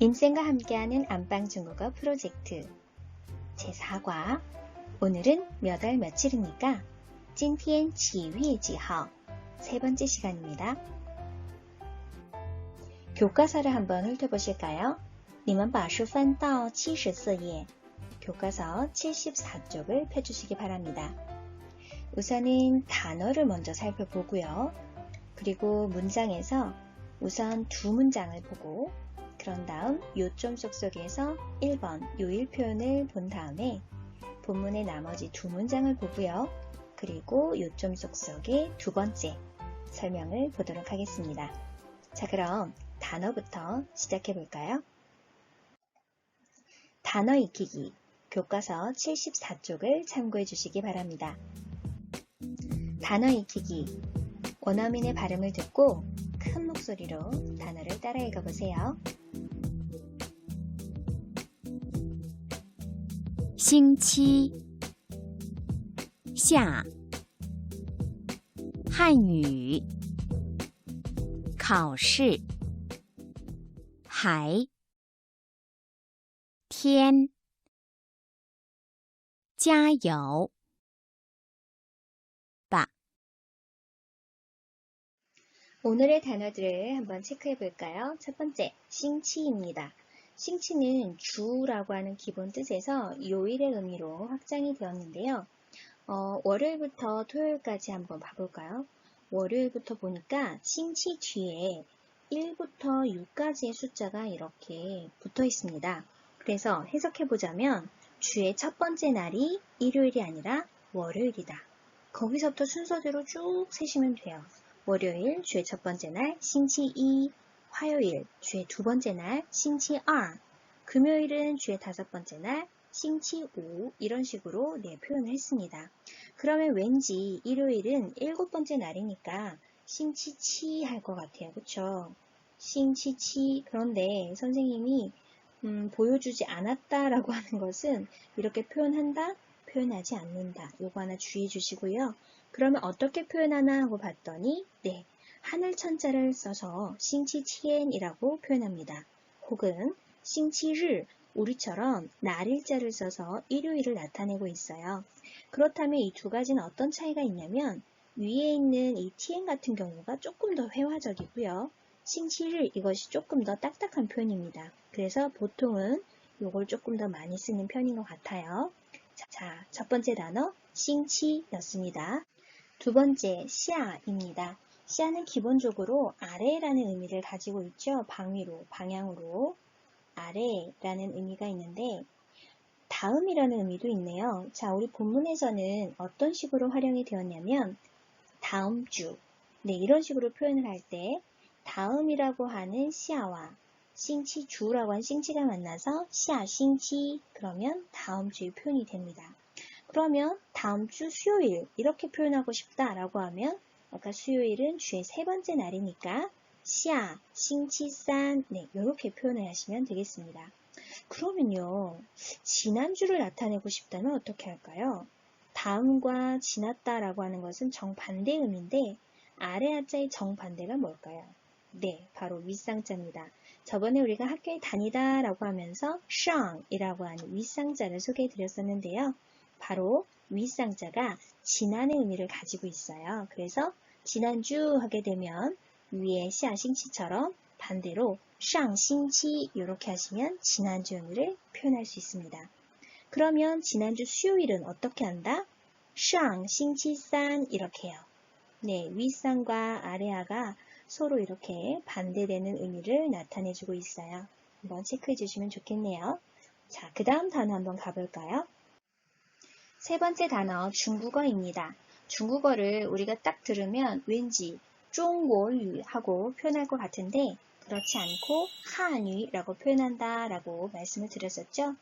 인생과 함께하는 안방 중국어 프로젝트 제4과 오늘은 몇 월 며칠입니까? 今天几月几号 세 번째 시간입니다. 교과서를 한번 훑어보실까요? 你们把书翻到74页 교과서 74쪽을 펴주시기 바랍니다. 우선은 단어를 먼저 살펴보고요. 그리고 문장에서 우선 두 문장을 보고 그런 다음 요점 속속에서 1번 요일 표현을 본 다음에 본문의 나머지 두 문장을 보고요. 그리고 요점 속속의 두 번째 설명을 보도록 하겠습니다. 자, 그럼 단어부터 시작해 볼까요? 단어 익히기 교과서 74쪽을 참고해 주시기 바랍니다. 단어 익히기 원어민의 발음을 듣고 큰 목소리로 단어를 따라 읽어보세요. 星期下汉语考试还天加油吧 오늘의 단어들을 한번 체크해 볼까요? 첫 번째, 싱치입니다. 싱치는 주라고 하는 기본 뜻에서 요일의 의미로 확장이 되었는데요. 월요일부터 토요일까지 한번 봐볼까요? 월요일부터 보니까 싱치 뒤에 1부터 6까지의 숫자가 이렇게 붙어 있습니다. 그래서 해석해 보자면 주의 첫 번째 날이 일요일이 아니라 월요일이다. 거기서부터 순서대로 쭉 세시면 돼요. 월요일 주의 첫 번째 날 싱치 2, 화요일 주의 두 번째 날 싱치 2, 금요일은 주의 다섯 번째 날 싱치 5 이런 식으로 표현을 했습니다. 그러면 왠지 일요일은 일곱 번째 날이니까 싱치 7 할 것 같아요. 그쵸? 싱치 7 그런데 선생님이 보여주지 않았다라고 하는 것은 이렇게 표현한다, 표현하지 않는다. 요거 하나 주의해 주시고요. 그러면 어떻게 표현하나 하고 봤더니 하늘 천자를 써서 싱치치엔이라고 표현합니다. 혹은 싱치를 우리처럼 날일자를 써서 일요일을 나타내고 있어요. 그렇다면 이 두 가지는 어떤 차이가 있냐면 위에 있는 이 티엔 같은 경우가 조금 더 회화적이고요. 싱치를 이것이 조금 더 딱딱한 표현입니다. 그래서 보통은 이걸 조금 더 많이 쓰는 편인 것 같아요. 자, 첫 번째 단어 싱치였습니다. 두 번째 샤입니다. 샤는 기본적으로 아래라는 의미를 가지고 있죠. 방위로, 방향으로 아래라는 의미가 있는데 다음이라는 의미도 있네요. 자, 우리 본문에서는 어떤 식으로 활용이 되었냐면 다음 주 이런 식으로 표현을 할 때 다음이라고 하는 샤와 싱치주라고 하는 싱치가 만나서 샤 싱치 그러면 다음 주의 표현이 됩니다. 그러면 다음 주 수요일 이렇게 표현하고 싶다라고 하면 아까 수요일은 주의 세 번째 날이니까 샤, 싱치산 이렇게 표현을 하시면 되겠습니다. 그러면요. 지난주를 나타내고 싶다면 어떻게 할까요? 다음과 지났다라고 하는 것은 정반대 의미인데 아래 하자의 정반대가 뭘까요? 바로 윗상자입니다. 저번에 우리가 학교에 다니다라고 하면서 샹이라고 하는 윗상자를 소개해 드렸었는데요. 바로 윗상자가 지난의 의미를 가지고 있어요. 그래서 지난주 하게 되면 위에 샤싱치처럼 반대로 샹싱치 이렇게 하시면 지난주 의미를 표현할 수 있습니다. 그러면 지난주 수요일은 어떻게 한다? 샹싱치산 이렇게 해요. 윗상과 아래하가 서로 이렇게 반대되는 의미를 나타내주고 있어요. 한번 체크해 주시면 좋겠네요. 자, 그 다음 단어 한번 가볼까요? 세 번째 단어 중국어입니다. 중국어를 우리가 딱 들으면 왠지 중국어 하고 표현할 것 같은데 그렇지 않고 한유라고 표현한다 라고 말씀을 드렸었죠.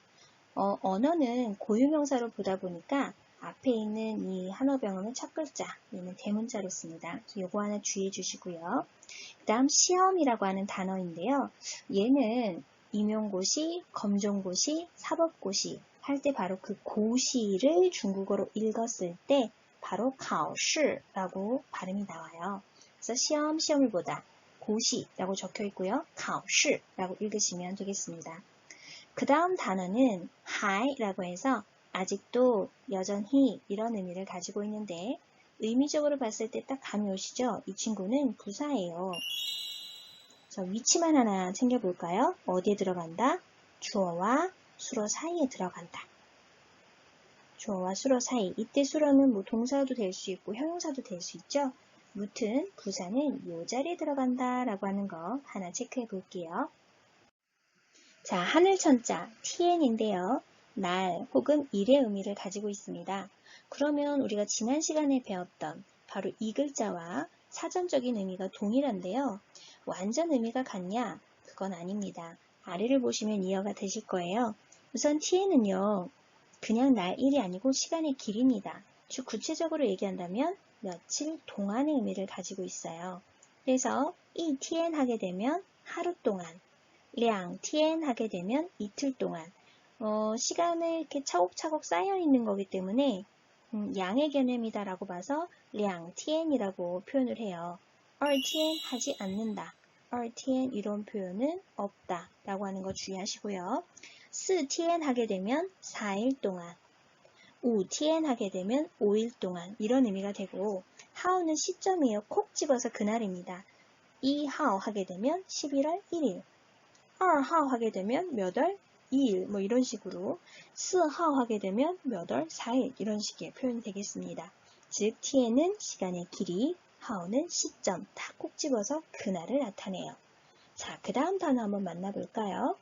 언어는 고유명사로 보다 보니까 앞에 있는 이 한어병어는 첫 글자, 얘는 대문자로 씁니다. 요거 하나 주의해 주시고요. 그 다음 시험이라고 하는 단어인데요. 얘는 임용고시, 검정고시, 사법고시 할 때 바로 그 고시를 중국어로 읽었을 때 바로 考试라고 발음이 나와요. 그래서 시험을 보다. 고시라고 적혀 있고요. 考试라고 읽으시면 되겠습니다. 그 다음 단어는 하이라고 해서 아직도 여전히 이런 의미를 가지고 있는데 의미적으로 봤을 때 딱 감이 오시죠? 이 친구는 부사예요. 자, 위치만 하나 챙겨볼까요? 어디에 들어간다? 주어와 수어 사이에 들어간다. 주어와 수어 사이. 이때 수어는 뭐 동사도 될 수 있고 형용사도 될 수 있죠? 무튼 부사는 이 자리에 들어간다 라고 하는 거 하나 체크해 볼게요. 자, 하늘천자 tn인데요. 날 혹은 일의 의미를 가지고 있습니다. 그러면 우리가 지난 시간에 배웠던 바로 이 글자와 사전적인 의미가 동일한데요. 완전 의미가 같냐? 그건 아닙니다. 아래를 보시면 이해가 되실 거예요. 우선 tn은요. 그냥 날 일이 아니고 시간의 길입니다. 즉 구체적으로 얘기한다면 며칠 동안의 의미를 가지고 있어요. 그래서 이 tn 하게 되면 하루 동안, 2天 하게 되면 이틀 동안 시간을 이렇게 차곡차곡 쌓여 있는 거기 때문에 양의 개념이다 라고 봐서 2天이라고 표현을 해요. 2天 하지 않는다. 2天 이런 표현은 없다 라고 하는 거 주의하시고요. 4天 하게 되면 4일 동안, 5天 하게 되면 5일 동안 이런 의미가 되고 하오는 시점이에요. 콕 집어서 그날입니다. 2하 하게 되면 11월 1일, 2하 하게 되면 몇 월? 2일 뭐 이런 식으로 4하 하게 되면 몇 월? 4일 이런 식의 표현이 되겠습니다. 즉 tn은 시간의 길이, 하오는 시점 다 콕 집어서 그날을 나타내요. 자, 그 다음 단어 한번 만나볼까요?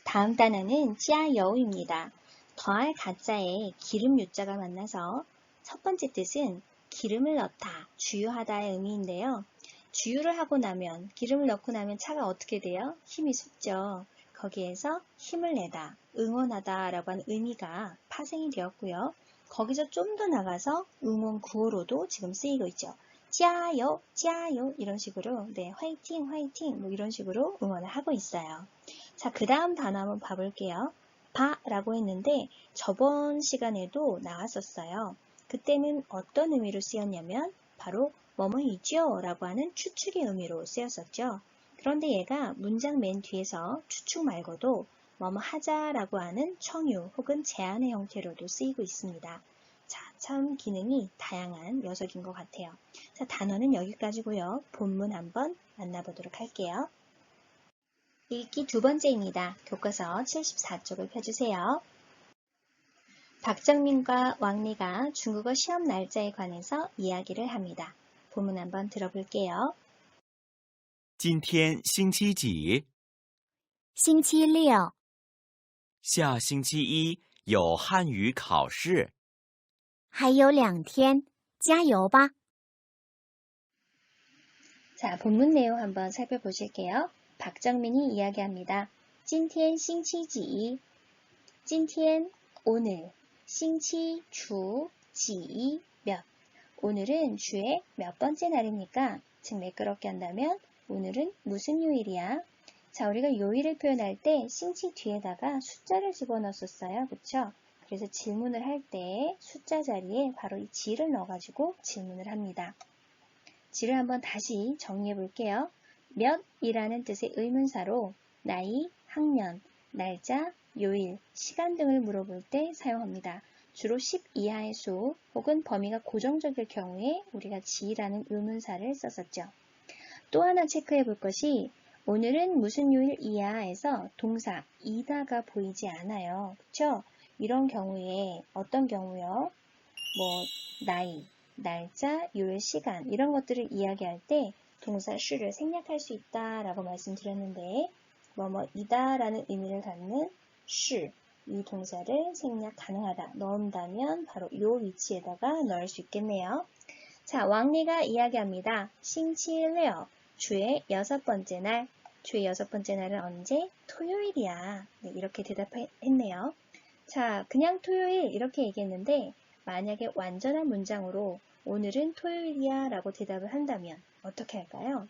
다음 단어는 짜여우입니다. 더할 가짜에 기름 유자가 만나서 첫 번째 뜻은 기름을 넣다, 주유하다의 의미인데요. 주유를 하고 나면, 기름을 넣고 나면 차가 어떻게 돼요? 힘이 솟죠. 거기에서 힘을 내다, 응원하다 라고 하는 의미가 파생이 되었고요. 거기서 좀 더 나가서 응원 구호로도 지금 쓰이고 있죠. 짜요, 짜요 이런 식으로 네, 화이팅, 화이팅 뭐 이런 식으로 응원을 하고 있어요. 자, 그 다음 단어 한번 봐볼게요. 바라고 했는데 저번 시간에도 나왔었어요. 그때는 어떤 의미로 쓰였냐면 바로 뭐뭐이죠 라고 하는 추측의 의미로 쓰였었죠. 그런데 얘가 문장 맨 뒤에서 추측 말고도 뭐뭐 하자라고 하는 청유 혹은 제안의 형태로도 쓰이고 있습니다. 자, 참 기능이 다양한 녀석인 것 같아요. 자, 단어는 여기까지고요. 본문 한번 만나보도록 할게요. 읽기 두 번째입니다. 교과서 74쪽을 펴주세요. 박정민과 왕리가 중국어 시험 날짜에 관해서 이야기를 합니다. 본문 한번 들어볼게요. 今天星期几？星期六，下星期一有汉语考试。还有2天，加油吧！ 자, 본문 내용 한번 살펴보실게요. 박정민이 이야기합니다. 今天星期几? 今天 오늘, 星期 주, 几 몇. 오늘은 주의 몇 번째 날입니까? 즉 매끄럽게 한다면 오늘은 무슨 요일이야? 자, 우리가 요일을 표현할 때 싱치 뒤에다가 숫자를 집어넣었어요. 그쵸? 그래서 질문을 할 때 숫자 자리에 바로 이 지를 넣어가지고 질문을 합니다. 지를 한번 다시 정리해 볼게요. 몇이라는 뜻의 의문사로 나이, 학년, 날짜, 요일, 시간 등을 물어볼 때 사용합니다. 주로 10 이하의 수 혹은 범위가 고정적일 경우에 우리가 지라는 의문사를 썼었죠. 또 하나 체크해 볼 것이 오늘은 무슨 요일 이하에서 동사 이다가 보이지 않아요. 그쵸? 이런 경우에 어떤 경우요? 나이, 날짜, 요일, 시간 이런 것들을 이야기할 때 동사 sho를 생략할 수 있다라고 말씀드렸는데 뭐뭐이다 라는 의미를 갖는 should 이 동사를 생략 가능하다 넣은다면 바로 이 위치에다가 넣을 수 있겠네요. 자, 왕리가 이야기합니다. 싱치레어 주의 여섯 번째 날. 주의 여섯 번째 날은 언제? 토요일이야. 네, 이렇게 대답했네요. 자, 그냥 토요일 이렇게 얘기했는데 만약에 완전한 문장으로 오늘은 토요일이야 라고 대답을 한다면 어떻게 할까요?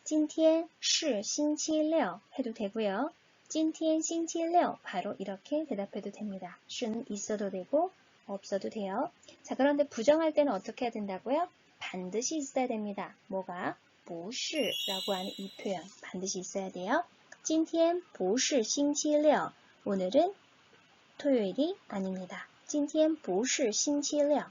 今天是星期六 해도 되고요. 今天星期六 바로 이렇게 대답해도 됩니다. 是는 있어도 되고 없어도 돼요. 자, 그런데 부정할 때는 어떻게 해야 된다고요? 반드시 있어야 됩니다. 뭐가? 不是라고 하는 이 표현 반드시 있어야 돼요. 今天不是星期六. 오늘은 토요일이 아닙니다. 今天不是星期六.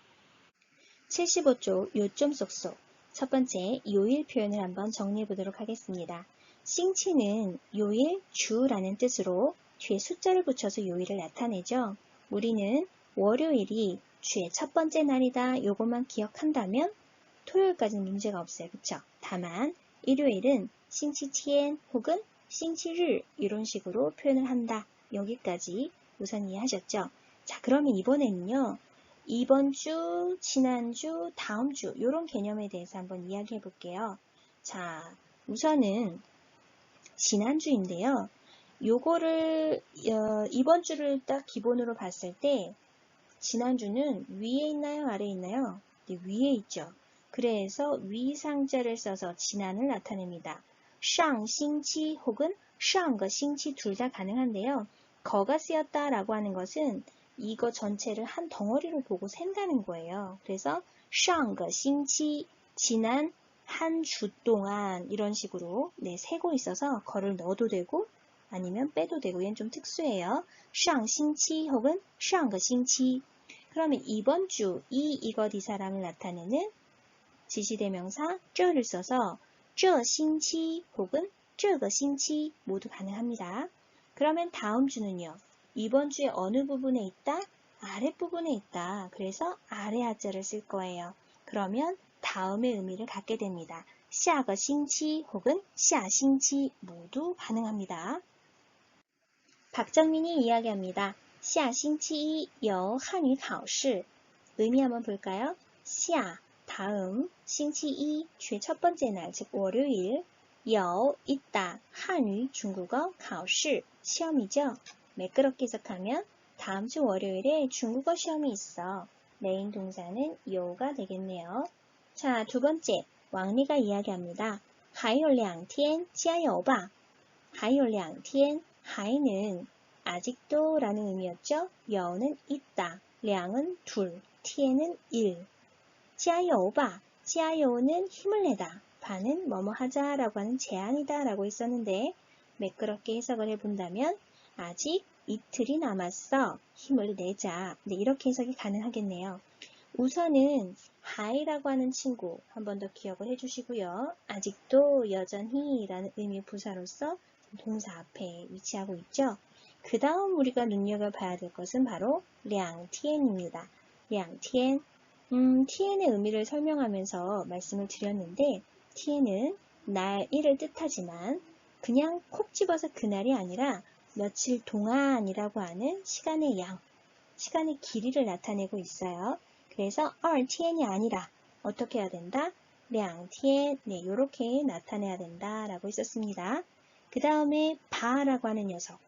75쪽 요점 쏙쏙. 첫 번째 요일 표현을 한번 정리해 보도록 하겠습니다. 싱치는 요일, 주라는 뜻으로 뒤에 숫자를 붙여서 요일을 나타내죠. 우리는 월요일이 주의 첫 번째 날이다. 요것만 기억한다면 토요일까지는 문제가 없어요. 그쵸? 다만 일요일은 싱치티엔 혹은 싱치를 이런 식으로 표현을 한다. 여기까지 우선 이해하셨죠? 자, 그러면 이번에는요. 이번 주, 지난주, 다음 주 이런 개념에 대해서 한번 이야기해 볼게요. 자, 우선은 지난주인데요. 요거를 이번 주를 딱 기본으로 봤을 때 지난주는 위에 있나요? 아래에 있나요? 네, 위에 있죠. 그래서 위상자를 써서 지난을 나타냅니다. 上星期 혹은 上个星期 둘 다 가능한데요. 거가 쓰였다라고 하는 것은 이거 전체를 한 덩어리로 보고 샌다는 거예요. 그래서 上个星期 지난 한 주 동안 이런 식으로 세고 있어서 거를 넣어도 되고 아니면 빼도 되고 얘는 좀 특수해요. 上星期 혹은 上个星期. 그러면 이번 주 이것 이 사람을 나타내는 지시대명사 这를 써서 这星期 혹은 这个星期 모두 가능합니다. 그러면 다음 주는요. 이번 주에 어느 부분에 있다? 아랫부분에 있다. 그래서 아래 하자를 쓸 거예요. 그러면 다음의 의미를 갖게 됩니다. 下个星期 혹은 下星期 모두 가능합니다. 박정민이 이야기합니다. 下星期一有汉语考试. 의미 한번 볼까요? 下, 다음, 星期一, 주의 첫 번째 날, 즉 월요일, 有, 있다, 한유, 중국어, 考试, 시험이죠. 매끄럽게 해석하면 다음 주 월요일에 중국어 시험이 있어. 메인 동사는 요가 되겠네요. 자, 두 번째, 왕리가 이야기합니다. 还有2天加油吧. 还有2天, 하이는 아직도 라는 의미였죠. 여는 있다, 량은 둘, 티에는 1. 加油吧, 加油는 힘을 내다, 바는 뭐뭐 하자 라고 하는 제안이다 라고 있었는데 매끄럽게 해석을 해본다면 아직 이틀이 남았어, 힘을 내자. 네, 이렇게 해석이 가능하겠네요. 우선은 하이라고 하는 친구 한 번 더 기억을 해주시고요. 아직도 여전히 라는 의미의 부사로서 동사 앞에 위치하고 있죠. 그 다음 우리가 눈여겨봐야 될 것은 바로 2天입니다. 2天. 티엔의 의미를 설명하면서 말씀을 드렸는데 티엔은 날일을 뜻하지만 그냥 콕 집어서 그날이 아니라 며칠 동안이라고 하는 시간의 양, 시간의 길이를 나타내고 있어요. 그래서 2天이 아니라 어떻게 해야 된다? 2天, 네, 이렇게 나타내야 된다라고 있었습니다. 그 다음에 바라고 하는 녀석.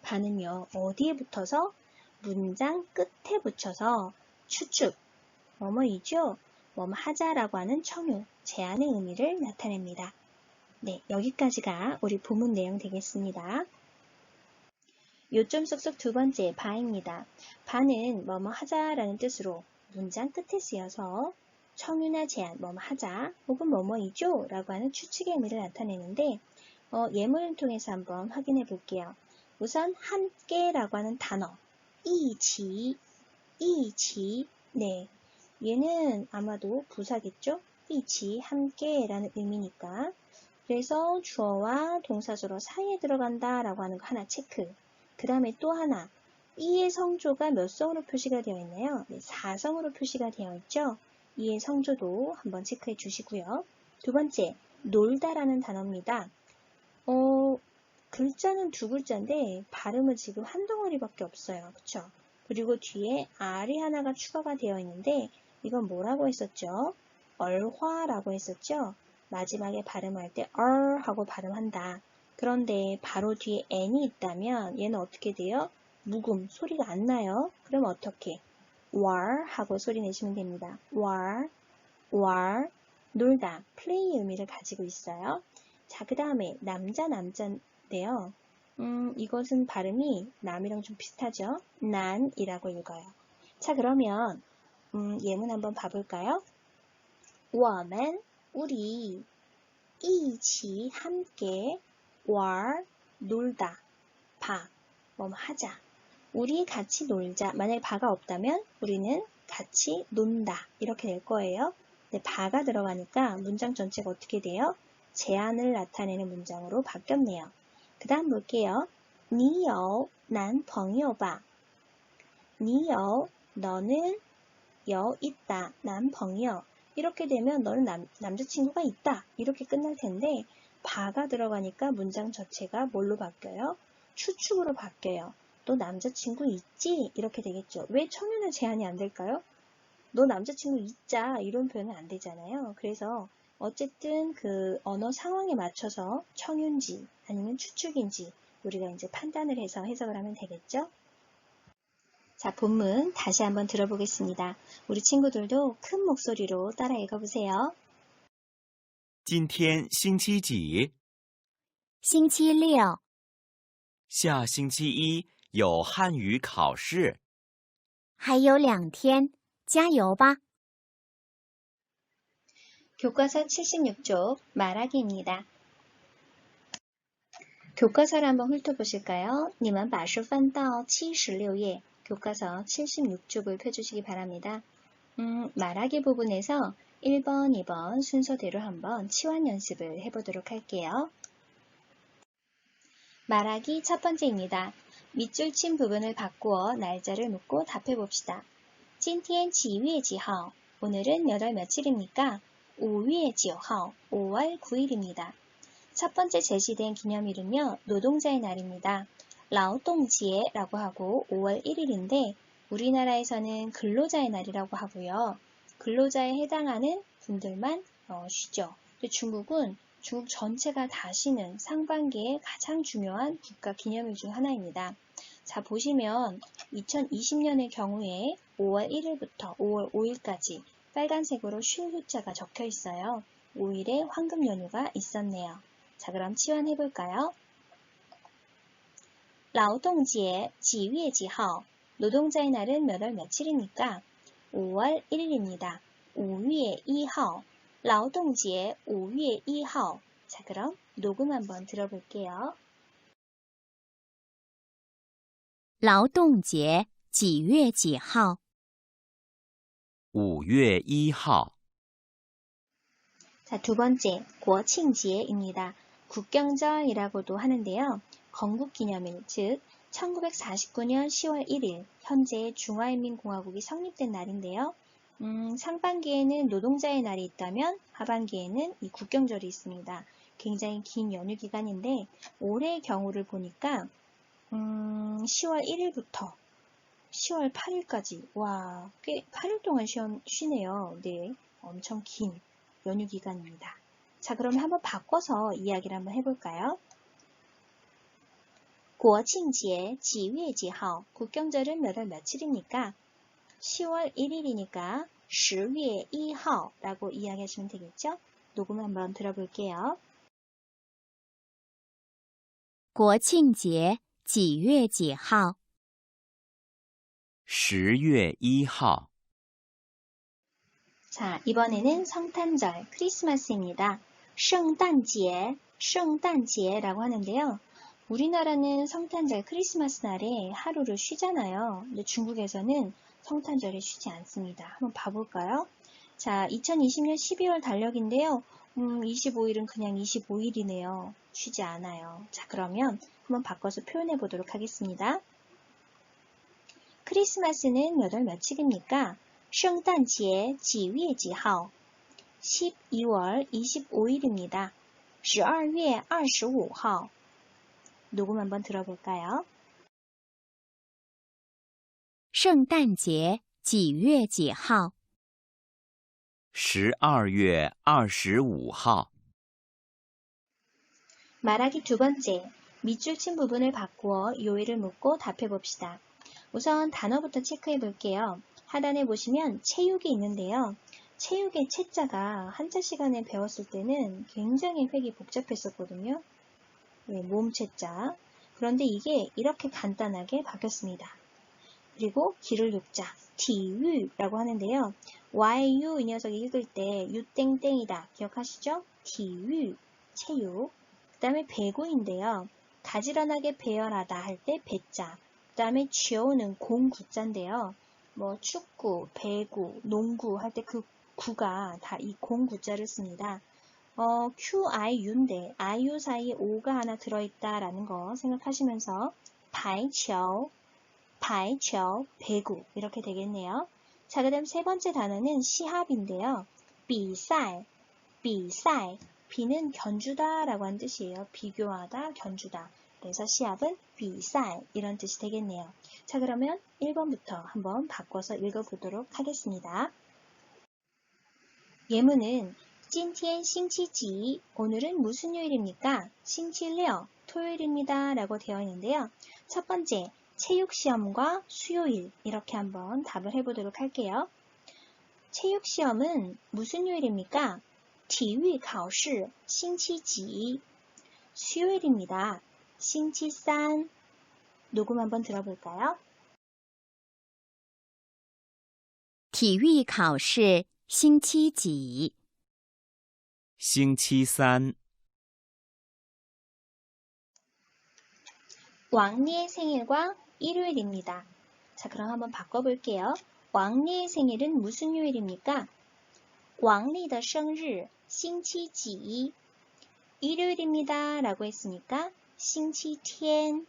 바는요, 어디에 붙어서? 문장 끝에 붙여서 추측, 뭐뭐이죠? 뭐뭐 하자라고 하는 청유, 제안의 의미를 나타냅니다. 네, 여기까지가 우리 본문 내용 되겠습니다. 요점 쏙쏙 두 번째, 바입니다. 바는 뭐뭐 하자라는 뜻으로 문장 끝에 쓰여서 청유나 제안, 뭐뭐 하자, 혹은 뭐뭐이죠? 라고 하는 추측의 의미를 나타내는데 예문을 통해서 한번 확인해 볼게요. 우선 함께라고 하는 단어, 이치, 네, 얘는 아마도 부사겠죠? 이치, 함께라는 의미니까. 그래서 주어와 동사소로 사이에 들어간다 라고 하는 거 하나 체크. 그 다음에 또 하나, 이의 성조가 몇 성으로 표시가 되어 있나요? 네, 4성으로 표시가 되어 있죠? 이의 성조도 한번 체크해 주시고요. 두 번째, 놀다라는 단어입니다. 글자는 두 글자인데 발음은 지금 한 덩어리밖에 없어요. 그쵸? 그리고 뒤에 R이 하나가 추가가 되어 있는데 이건 뭐라고 했었죠? 얼화라고 했었죠? 마지막에 발음할 때 하고 발음한다. 그런데 바로 뒤에 N이 있다면 얘는 어떻게 돼요? 묵음, 소리가 안 나요. 그럼 어떻게? war 하고 소리 내시면 됩니다. war, 놀다, play의 의미를 가지고 있어요. 자, 그 다음에 남자인데요. 이것은 발음이 남이랑 좀 비슷하죠? 난이라고 읽어요. 자, 그러면 예문 한번 봐볼까요? 我们 우리 一起 함께 玩 놀다 바 뭐 하자 우리 같이 놀자. 만약에 바가 없다면 우리는 같이 논다 이렇게 될 거예요. 근데 바가 들어가니까 문장 전체가 어떻게 돼요? 제안을 나타내는 문장으로 바뀌었네요. 그 다음 볼게요. 你有男朋友吧?你有 너는 有 있다. 男朋友 이렇게 되면 너는 남자친구가 있다. 이렇게 끝날 텐데 바가 들어가니까 문장 전체가 뭘로 바뀌어요? 추측으로 바뀌어요. 너 남자친구 있지? 이렇게 되겠죠. 왜 청유는 제한이 안 될까요? 너 남자친구 있자 이런 표현은 안 되잖아요. 그래서 어쨌든 그 언어 상황에 맞춰서 청유인지 아니면 추측인지 우리가 이제 판단을 해서 해석을 하면 되겠죠. 자, 본문 다시 한번 들어보겠습니다. 우리 친구들도 큰 목소리로 따라 읽어보세요. 今天星期几?星期六，下星期一有汉语考试。还有2天，加油吧！ 교과서 76쪽 말하기입니다. 교과서를 한번 훑어보실까요? 你们把书翻到76页 교과서 76쪽을 펴주시기 바랍니다. 말하기 부분에서 1번, 2번 순서대로 한번 치환 연습을 해보도록 할게요. 말하기 첫 번째입니다. 밑줄 친 부분을 바꾸어 날짜를 묻고 답해봅시다. 今天几月几号? 오늘은 몇 월 며칠입니까? 5月9号, 5월 9일입니다. 첫 번째 제시된 기념일은요, 노동자의 날입니다. 劳动节라고 하고 5월 1일인데 우리나라에서는 근로자의 날이라고 하고요. 근로자에 해당하는 분들만 쉬죠. 근데 중국은 중국 전체가 다 쉬는 상반기에 가장 중요한 국가 기념일 중 하나입니다. 자, 보시면 2020년의 경우에 5월 1일부터 5월 5일까지 빨간색으로 쉴 숫자가 적혀 있어요. 5일에 황금 연휴가 있었네요. 자, 그럼 치환해볼까요? 劳动节几月几号? 노동자의 날은 몇 월 며칠입니까? 5월 1일입니다. 5月1号 劳动节5月1号 자, 그럼 녹음 한번 들어볼게요. 劳动节几月几号？ 5月1号 자, 두 번째, 国庆节입니다. 국경절이라고도 하는데요. 건국기념일, 즉 1949년 10월 1일, 현재 중화인민공화국이 성립된 날인데요. 상반기에는 노동자의 날이 있다면 하반기에는 이 국경절이 있습니다. 굉장히 긴 연휴 기간인데 올해의 경우를 보니까 10월 1일부터 10월 8일까지 와, 꽤 8일 동안 쉬네요. 네, 엄청 긴 연휴 기간입니다. 자, 그러면 한번 바꿔서 이야기를 한번 해볼까요? 国庆节几月几号? 국경절은 몇 월 며칠입니까? 10월 1일이니까 10月1号라고 이야기하시면 되겠죠? 녹음 한번 들어볼게요. 国庆节几月几号？ 10月1号 자, 이번에는 성탄절, 크리스마스입니다. 圣诞节, 圣诞节라고 하는데요. 우리나라는 성탄절, 크리스마스 날에 하루를 쉬잖아요. 근데 중국에서는 성탄절에 쉬지 않습니다. 한번 봐볼까요? 자, 2020년 12월 달력인데요. 25일은 그냥 25일이네요. 쉬지 않아요. 자, 그러면 한번 바꿔서 표현해 보도록 하겠습니다. 크리스마스는 몇 월 며칠입니까? 圣诞节几月几号? 12월 25일입니다. 12月25号 녹음 한번 들어볼까요? 圣诞节几月几号？ 12月25号 말하기 두 번째, 밑줄 친 부분을 바꾸어 요일을 묻고 답해봅시다. 우선 단어부터 체크해 볼게요. 하단에 보시면 체육이 있는데요. 체육의 체자가 한자 시간에 배웠을 때는 굉장히 획이 복잡했었거든요. 네, 몸체자. 그런데 이게 이렇게 간단하게 바뀌었습니다. 그리고 기를 육자, 体育라고 하는데요. YU 이 녀석 읽을 때 유땡땡이다. 기억하시죠? 体育, 체육. 그 다음에 배구인데요. 가지런하게 배열하다 할 때 배자. 그 다음에 쥐어오는 공구자인데요. 뭐 축구, 배구, 농구 할 때 그 구가 다 이 공구자를 씁니다. QIU인데 IU 사이에 O가 하나 들어있다라는 거 생각하시면서排球, 배구 이렇게 되겠네요. 자, 그 다음 세 번째 단어는 시합인데요. 比赛, 비는 견주다 라고 하는 뜻이에요. 비교하다, 견주다. 그래서 시합은 比赛 이런 뜻이 되겠네요. 자, 그러면 1번부터 한번 바꿔서 읽어보도록 하겠습니다. 예문은 今天星期几 오늘은 무슨 요일입니까? 星期六 토요일입니다 라고 되어 있는데요. 첫 번째 체육시험과 수요일 이렇게 한번 답을 해보도록 할게요. 체육시험은 무슨 요일입니까? 体育考试星期几 수요일입니다. 星期三 녹음 한번 들어볼까요? 体育考试星期几？星期三 왕리의 생일과 일요일입니다. 자, 그럼 한번 바꿔볼게요. 왕리의 생일은 무슨 요일입니까? 王丽的生日星期几 일요일입니다 라고 했으니까 星期天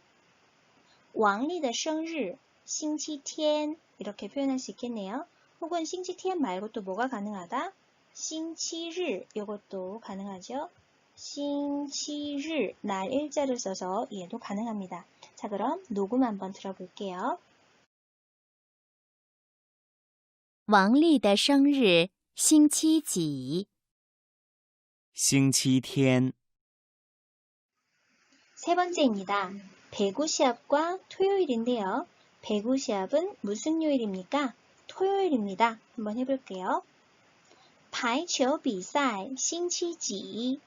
王丽的生日星期天 이렇게 표현할 수 있겠네요. 혹은 星期天 말고 또 뭐가 가능하다? 星期日 이것도 가능하죠. 星期日 날 일자를 써서 얘도 가능합니다. 자, 그럼 녹음 한번 들어볼게요. 王丽的生日星期几？星期天 세 번째입니다. 배구 시합과 토요일인데요. 배구 시합은 무슨 요일입니까? 토요일입니다. 한번 해볼게요. 排球比赛星期几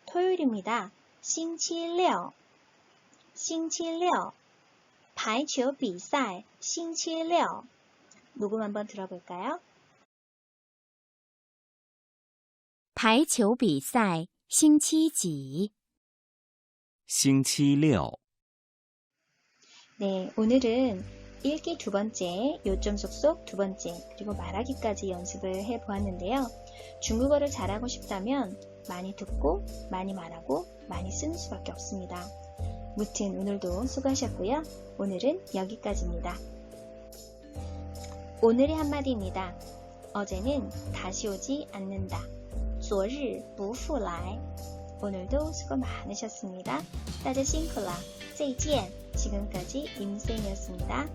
토요일입니다. 星期六星期六排球比赛星期六 녹음 한번 들어볼까요? 排球比赛星期几？星期六 네, 오늘은 읽기 두 번째, 요점 속속 두 번째, 그리고 말하기까지 연습을 해보았는데요. 중국어를 잘하고 싶다면 많이 듣고, 많이 말하고, 많이 쓰는 수밖에 없습니다. 무튼 오늘도 수고하셨고요. 오늘은 여기까지입니다. 오늘의 한마디입니다. 어제는 다시 오지 않는다. 昨日不复来 오늘도 수고 많으셨습니다. 大家辛苦了. 再见. 지금까지 임쌤이었습니다.